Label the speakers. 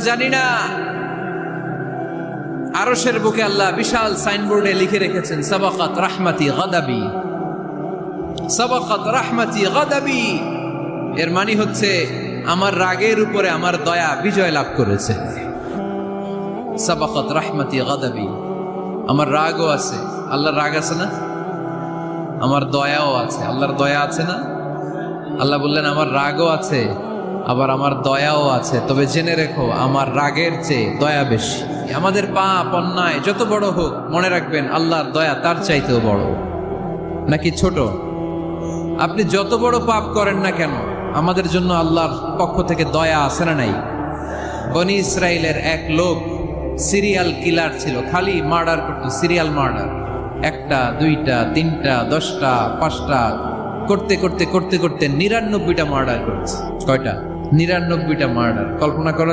Speaker 1: জানি না আরশের বুকে আল্লাহ বিশাল সাইনবোর্ডে লিখে রেখেছেন সাবাকাত রাহমাতি গাদাবি, সাবাকাত রাহমাতি গাদাবি। এর মানে হচ্ছে আমার রাগের উপরে আমার দয়া বিজয় লাভ করেছে। সাবাকাত রাহমাতি গাদাবি, আমার রাগও আছে, আল্লাহর রাগ আছে না? আমার দয়াও আছে, আল্লাহর দয়া আছে না? আল্লাহ বললেন আমার রাগও আছে, আবার আমার দয়াও আছে। তবে জেনে রেখো আমার রাগের চেয়ে দয়া বেশি। আমাদের পাপ অন্যায় যত বড় হোক, মনে রাখবেন আল্লাহর দয়া তার চাইতেও বড়। নাকি ছোট? আপনি যত বড় পাপ করেন না কেন, আমাদের জন্য আল্লাহর পক্ষ থেকে দয়া আছে না নাই? বনি ইসরাইলের এক লোক সিরিয়াল কিলার ছিল, খালি মার্ডার করতো, সিরিয়াল মার্ডার। একটা, দুইটা, তিনটা, 10টা, 5টা করতে করতে করতে করতে 99টা মার্ডার করেছে। কয়টা? 99টা মার্ডার। কল্পনা করা